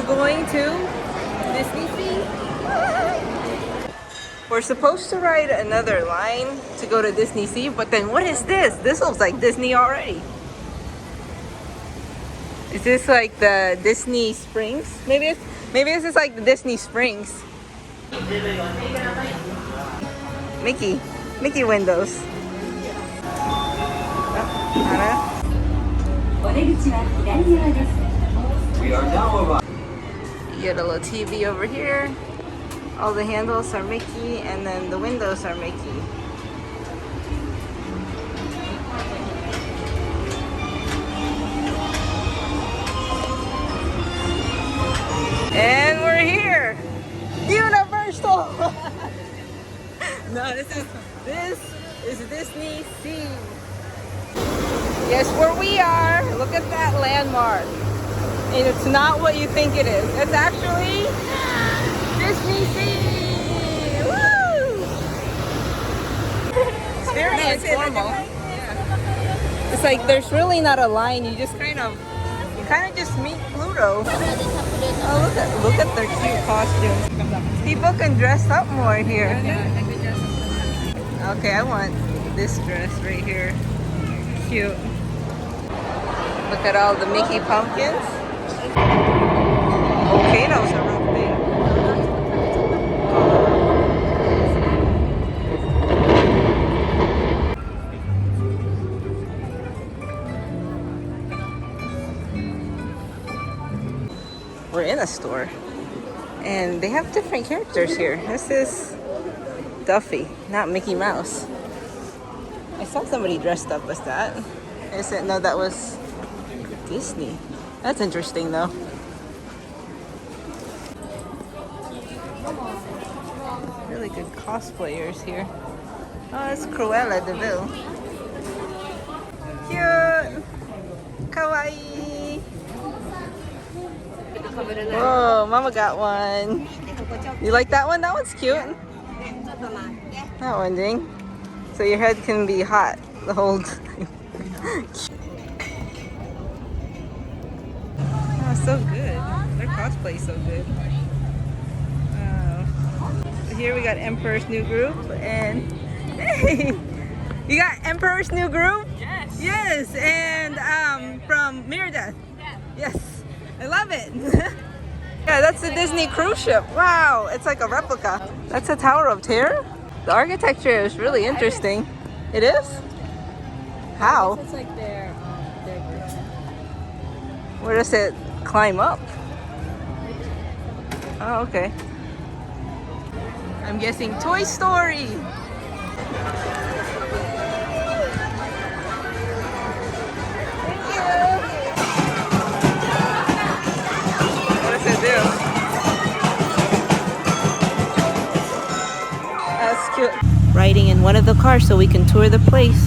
going to Disney Sea. We're supposed to ride another line to go to Disney Sea, but then what is this? This looks like Disney already. Is this like the Disney Springs? Maybe this is like the Disney Springs. Mickey windows. We are now arrived. You get a little TV over here. All the handles are Mickey, and then the windows are Mickey. And we're here! Universal! No, this is Disney Sea. Yes, where we are. Look at that landmark. And it's not what you think it is. It's actually Disney Sea! Woo! It's very informal. Yeah. It's like there's really not a line. You kind of just meet Pluto. Oh, look at their cute costumes. People can dress up more here. Okay, I want this dress right here. Cute. Look at all the Mickey pumpkins. Volcanoes are erupting. We're in a store, and they have different characters here. This is Duffy, not Mickey Mouse. I saw somebody dressed up as that. I just didn't know that was Disney. That's interesting though. Really good cosplayers here. Oh, it's Cruella de Vil. Cute! Kawaii! Whoa, Mama got one. You like that one? That one's cute. That one, ding. So your head can be hot the whole time. Oh, so good. Their cosplay is so good. Here we got Emperor's New Groove, and hey, you got Emperor's New Groove? Yes. Yes, and from Mirror Death. Yes, I love it. Yeah, that's the Disney cruise ship. Wow, it's like a replica. That's a Tower of Terror? The architecture is really interesting. It is? How? It's like their version. Where does it climb up? Oh, okay. I'm guessing Toy Story. Thank you. What does it do? That's cute. Riding in one of the cars so we can tour the place.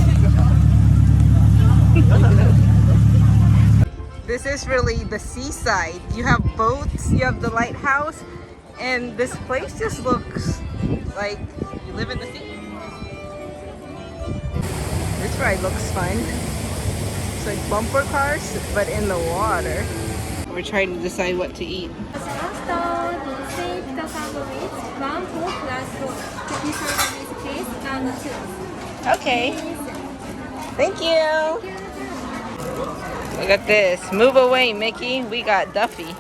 This is really the seaside. You have boats, you have the lighthouse, and this place just looks like you live in the sea. This ride looks fun. It's like bumper cars, but in the water. We're trying to decide what to eat. Okay. Thank you. Look at this. Move away, Mickey. We got Duffy.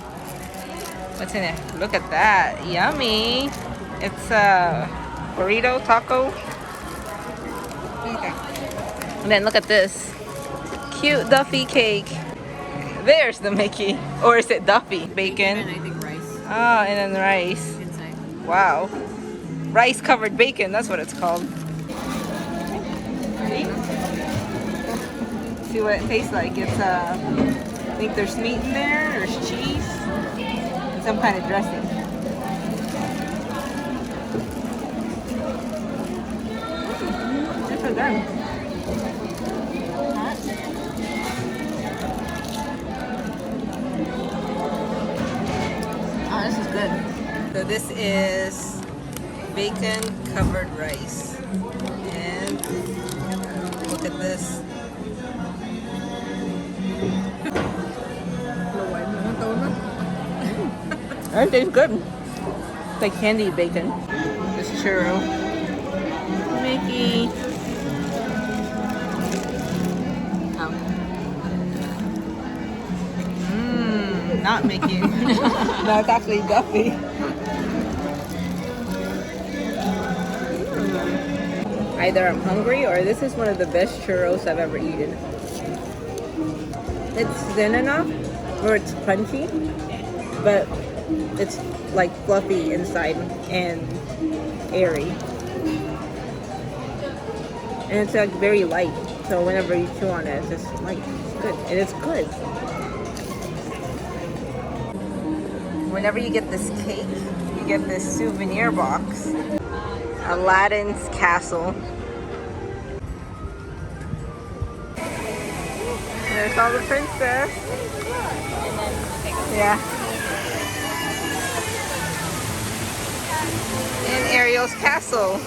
What's in it? Look at that. Yummy. It's a burrito taco. Okay. And then look at this. Cute Duffy cake. There's the Mickey. Or is it Duffy? Bacon. And I think rice Oh, and then rice. inside. Wow. Rice covered bacon. That's what it's called. See what it tastes like. It's I think there's meat in there, there's cheese, and some kind of dressing. Good for them. Oh, this is good. So this is bacon covered rice. And look at this. That tastes good. It's like candy bacon. This churro. Mickey. Oh. Not Mickey. No, it's actually Duffy. Either I'm hungry or this is one of the best churros I've ever eaten. It's thin enough where it's crunchy, but it's like fluffy inside and airy. And it's like very light, so whenever you chew on it, it's just like good. And it's good. Whenever you get this cake, you get this souvenir box. Aladdin's Castle. There's all the princess. Yeah. And Ariels Castle.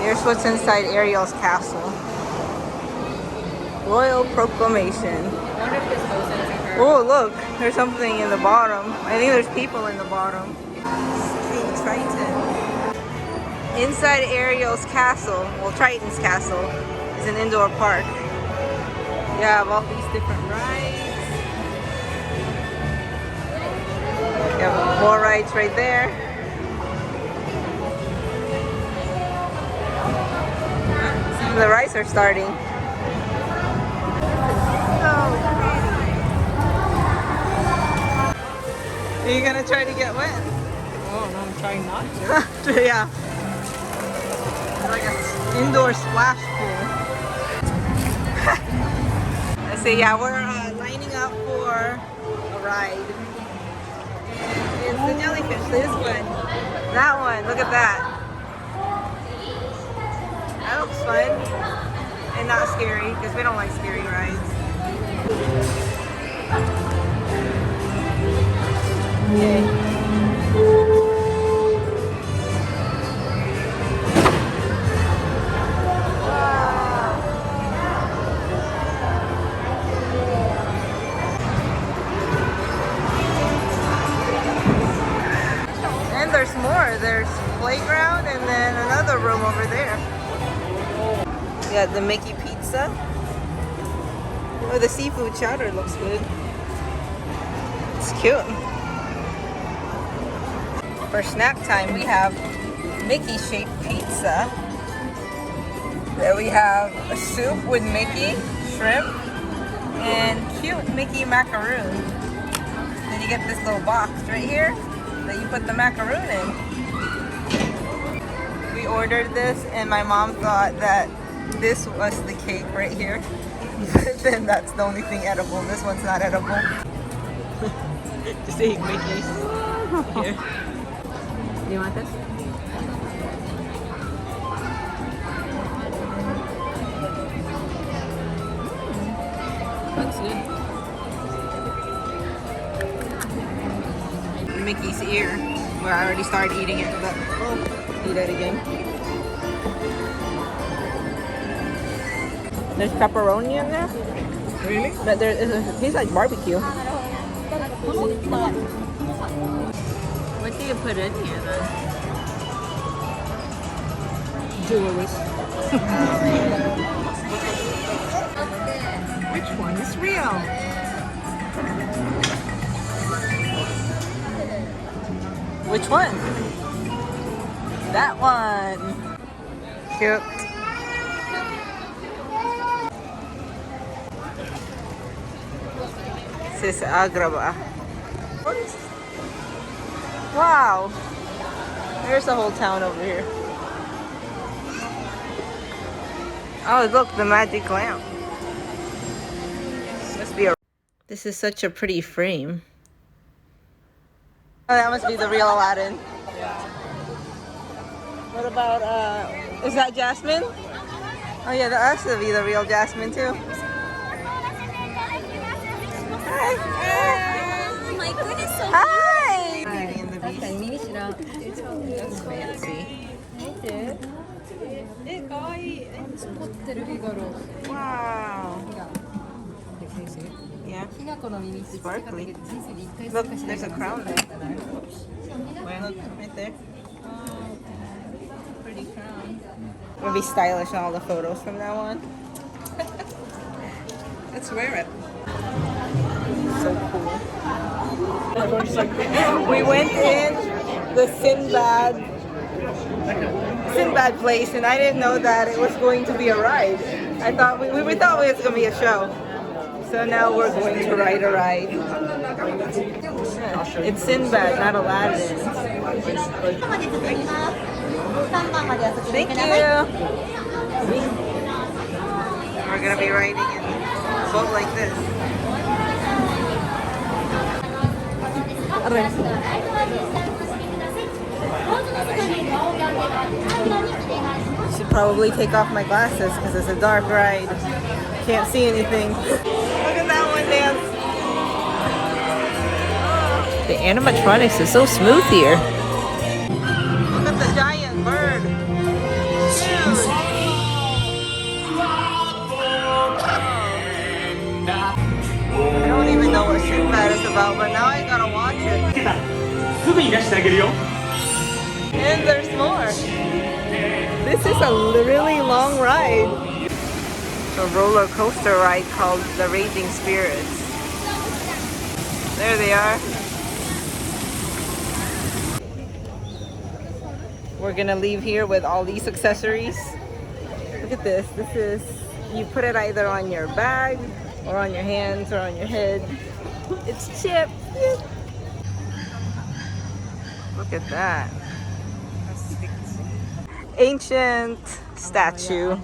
Here's what's inside Ariels Castle. Royal Proclamation. Oh, look, there's something in the bottom. I think there's people in the bottom. King Triton. Inside Ariel's Castle, well, Triton's Castle, is an indoor park. You have all these different rides. You have more rides right there. The rides are starting. Are you gonna try to get wet? Oh, no, I'm trying not to. Yeah. It's like an indoor splash pool. Let's see, yeah, we're lining up for a ride. It's the jellyfish, this one. That one, look at that. That looks fun. And not scary, because we don't like scary rides. Yay. And there's more. There's playground and then another room over there. We got the Mickey pizza. Oh, the seafood chowder looks good. It's cute. For snack time, we have Mickey-shaped pizza. Then we have a soup with Mickey, shrimp, and cute Mickey macaroon. Then you get this little box right here that you put the macaroon in. We ordered this and my mom thought that this was the cake right here. But then that's the only thing edible. This one's not edible. Just eat Mickey's. Here. Do you want this? Looks good. Mickey's ear. Well, I already started eating it, but we'll eat it again. There's pepperoni in there. Really? But there is a tastes like barbecue. What do you put in here then? Jewelry. Which one is real? Which one? That one. Cute. This is Agrabah. Wow. There's the whole town over here. Oh, look, the magic lamp. Must be a... This is such a pretty frame. Oh, that must be the real Aladdin. Yeah. What about, is that Jasmine? Oh yeah, that has to be the real Jasmine too. Hi. Oh my goodness, so Hi. Hi. Beauty and the Beast. That's fancy. Wow. Yeah. きな粉の耳ってつけ方だけ Sparkly. で人生で1回 Look, しかしない there's a から crown there. Well, look, right there. Oh, pretty crown. We'll be stylish in all the photos from now on. Let's wear it. So cool. We went in the Sinbad place, and I didn't know that it was going to be a ride. I thought we thought it was going to be a show. So now we're going to ride a ride. It's Sinbad, not Aladdin. Thank you. We're going to be riding in a boat like this. Should probably take off my glasses because it's a dark ride. Can't see anything. Look at that one dance. The animatronics is so smooth here. Look at the giant bird. Huge. I don't even know what Sinbad is about, but now I gotta watch it. And there's more. This is a really long ride. A roller coaster ride called the Raging Spirits. There they are. We're gonna leave here with all these accessories. Look at this. This is, you put it either on your bag or on your hands or on your head. It's Chip. Look at that. Ancient statue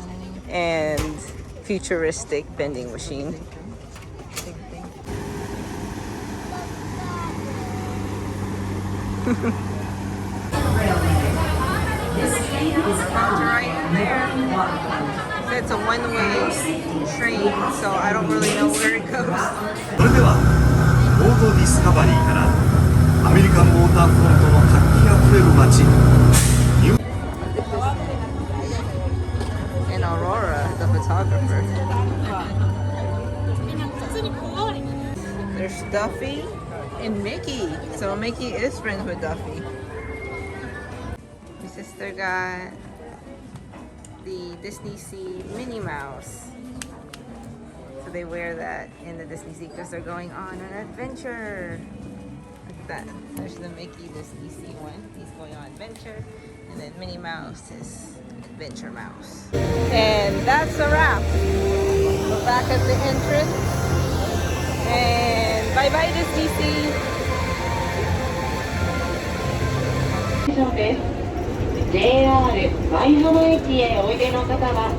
and futuristic vending machine. Right there. It's a one-way train, so I don't really know where it goes. それではオートディスカバリーからアメリカンモーターフロントの活気あふれる街 And Aurora, the photographer. There's Duffy and Mickey. So Mickey is friends with Duffy. My sister got the Disney Sea Minnie Mouse. So they wear that in the Disney Sea because they're going on an adventure. Look at that. There's the Mickey Disney Sea one. He's going on adventure. And then Minnie Mouse is Adventure Mouse. And that's a wrap. We're back at the entrance. And bye-bye Disney Sea. JR 舞浜駅へおいでの方は